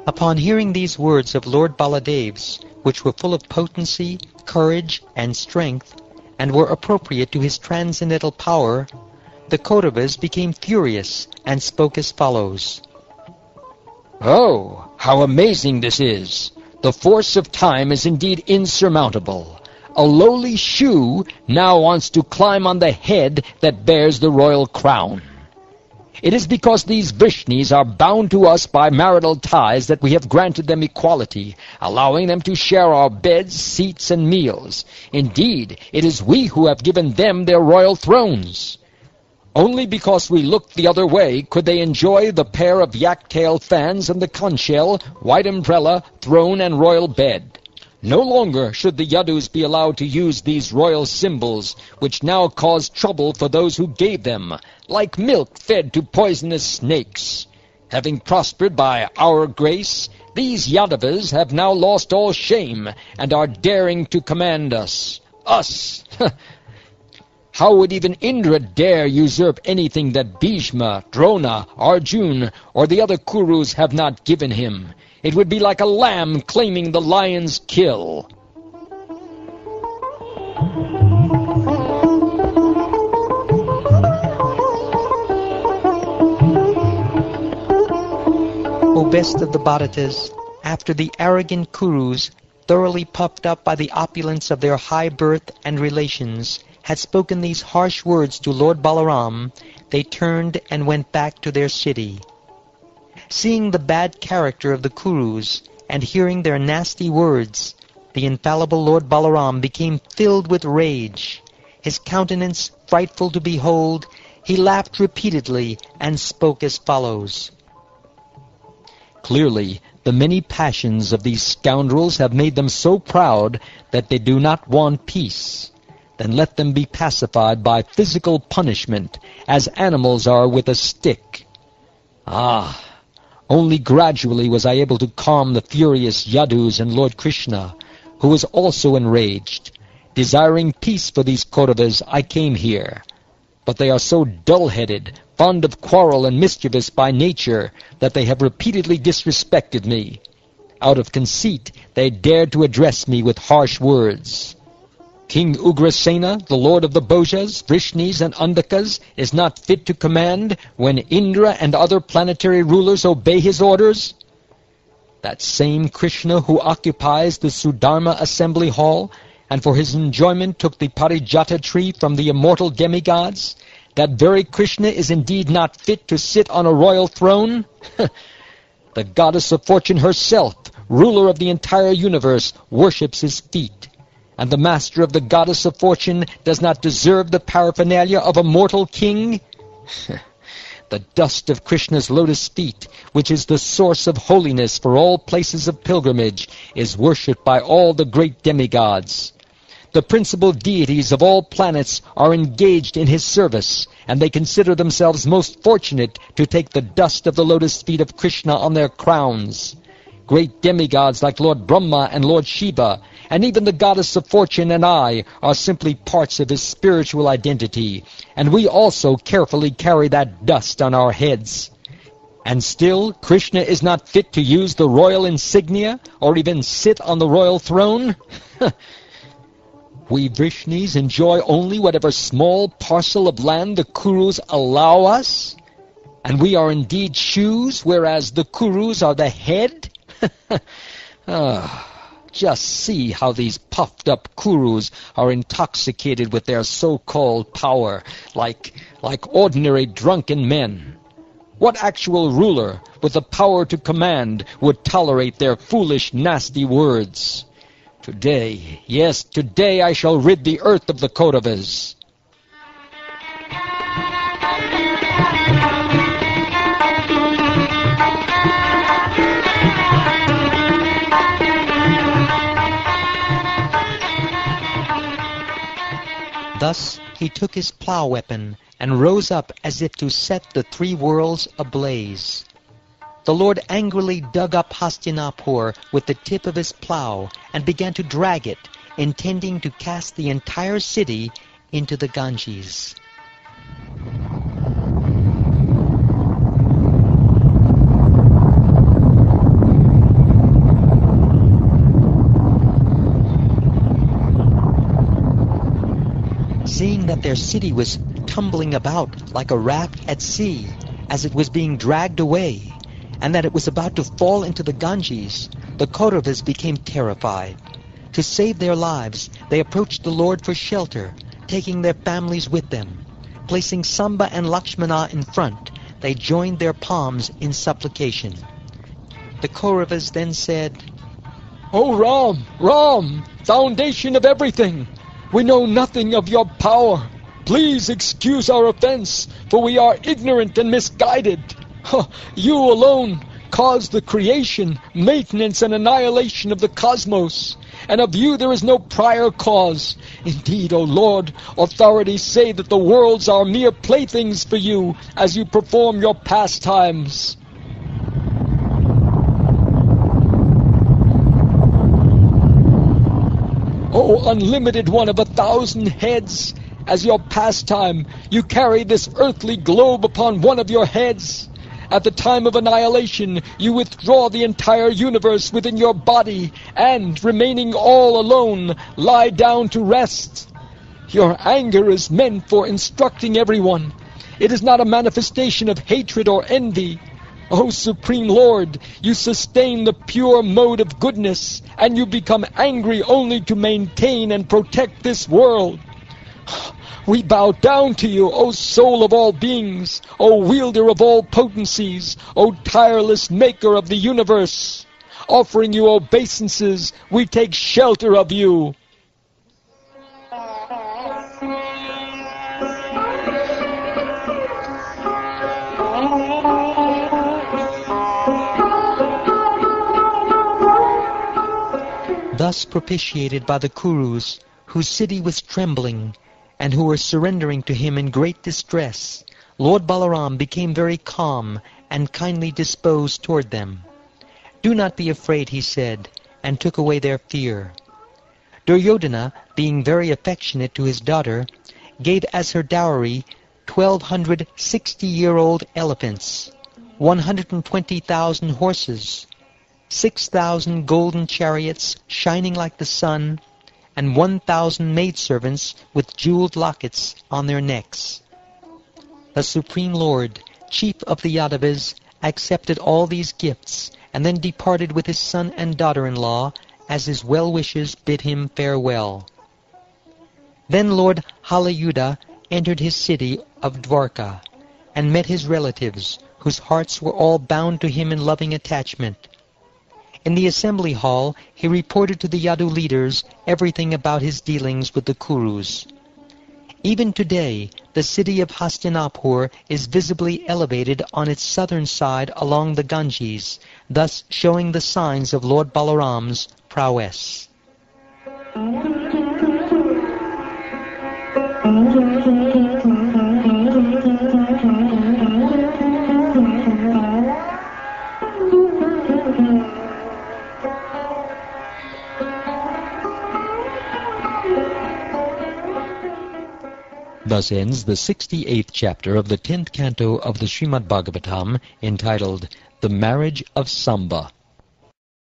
Upon hearing these words of Lord Baladev's, which were full of potency, courage, and strength, and were appropriate to his transcendental power, the Kauravas became furious and spoke as follows. "Oh, how amazing this is! The force of time is indeed insurmountable. A lowly shoe now wants to climb on the head that bears the royal crown. It is because these Vrishnis are bound to us by marital ties that we have granted them equality, allowing them to share our beds, seats, and meals. Indeed, it is we who have given them their royal thrones. Only because we looked the other way could they enjoy the pair of yak-tail fans and the conch shell, white umbrella, throne, and royal bed. No longer should the Yadus be allowed to use these royal symbols, which now cause trouble for those who gave them, like milk fed to poisonous snakes. Having prospered by our grace, these Yadavas have now lost all shame, and are daring to command us. Us! How would even Indra dare usurp anything that Bhishma, Drona, Arjun, or the other Kurus have not given him? It would be like a lamb claiming the lion's kill." O best of the Bharatas, after the arrogant Kurus, thoroughly puffed up by the opulence of their high birth and relations, had spoken these harsh words to Lord Balaram, they turned and went back to their city. Seeing the bad character of the Kurus, and hearing their nasty words, the infallible Lord Balaram became filled with rage. His countenance frightful to behold, he laughed repeatedly and spoke as follows. "Clearly, the many passions of these scoundrels have made them so proud that they do not want peace. Then let them be pacified by physical punishment, as animals are with a stick. Ah! Only gradually was I able to calm the furious Yadus and Lord Krishna, who was also enraged. Desiring peace for these Kauravas, I came here. But they are so dull-headed, fond of quarrel and mischievous by nature, that they have repeatedly disrespected me. Out of conceit, they dared to address me with harsh words. King Ugrasena, the lord of the Bhojas, Vrishnis, and Andakas, is not fit to command when Indra and other planetary rulers obey his orders? That same Krishna who occupies the Sudharma assembly hall, and for his enjoyment took the Parijata tree from the immortal demigods, that very Krishna is indeed not fit to sit on a royal throne? The goddess of fortune herself, ruler of the entire universe, worships his feet. And the master of the goddess of fortune does not deserve the paraphernalia of a mortal king? The dust of Krishna's lotus feet, which is the source of holiness for all places of pilgrimage, is worshipped by all the great demigods. The principal deities of all planets are engaged in his service, and they consider themselves most fortunate to take the dust of the lotus feet of Krishna on their crowns. Great demigods like Lord Brahma and Lord Shiva, and even the goddess of fortune and I, are simply parts of his spiritual identity, and we also carefully carry that dust on our heads. And still, Krishna is not fit to use the royal insignia, or even sit on the royal throne? We Vrishnis enjoy only whatever small parcel of land the Kurus allow us? And we are indeed shoes, whereas the Kurus are the head? Just see how these puffed-up Kurus are intoxicated with their so-called power, like ordinary drunken men. What actual ruler, with the power to command, would tolerate their foolish, nasty words? Today, yes, today I shall rid the earth of the Kauravas. Thus he took his plough weapon and rose up as if to set the three worlds ablaze. The Lord angrily dug up Hastinapur with the tip of his plough and began to drag it, intending to cast the entire city into the Ganges. that their city was tumbling about like a raft at sea as it was being dragged away, and that it was about to fall into the Ganges, the Kauravas became terrified. To save their lives, they approached the Lord for shelter, taking their families with them. Placing Samba and Lakshmana in front, they joined their palms in supplication. The Kauravas then said, O Ram, Ram, foundation of everything, we know nothing of your power. Please excuse our offense, for we are ignorant and misguided. You alone caused the creation, maintenance, and annihilation of the cosmos, and of you there is no prior cause. Indeed, O Lord, authorities say that the worlds are mere playthings for you as you perform your pastimes. O unlimited one of 1,000 heads, as your pastime, you carry this earthly globe upon one of your heads. At the time of annihilation, you withdraw the entire universe within your body, and, remaining all alone, lie down to rest. Your anger is meant for instructing everyone. It is not a manifestation of hatred or envy. O Supreme Lord, you sustain the pure mode of goodness, and you become angry only to maintain and protect this world. We bow down to you, O soul of all beings, O wielder of all potencies, O tireless maker of the universe. Offering you obeisances, we take shelter of you. Thus propitiated by the Kurus, whose city was trembling, and who were surrendering to him in great distress, Lord Balaram became very calm and kindly disposed toward them. "Do not be afraid," he said, and took away their fear. Duryodhana, being very affectionate to his daughter, gave as her dowry 1,200 60-year-old elephants, 120,000 horses, 6,000 golden chariots shining like the sun, and 1,000 maidservants with jeweled lockets on their necks. The Supreme Lord, chief of the Yadavas, accepted all these gifts, and then departed with his son and daughter-in-law, as his well-wishers bid him farewell. Then Lord Halayuda entered his city of Dwarka, and met his relatives, whose hearts were all bound to him in loving attachment. In the assembly hall, he reported to the Yadu leaders everything about his dealings with the Kurus. Even today, the city of Hastinapur is visibly elevated on its southern side along the Ganges, thus showing the signs of Lord Balaram's prowess. Thus ends the 68th chapter of the 10th canto of the Shrimad Bhagavatam, entitled The Marriage of Samba.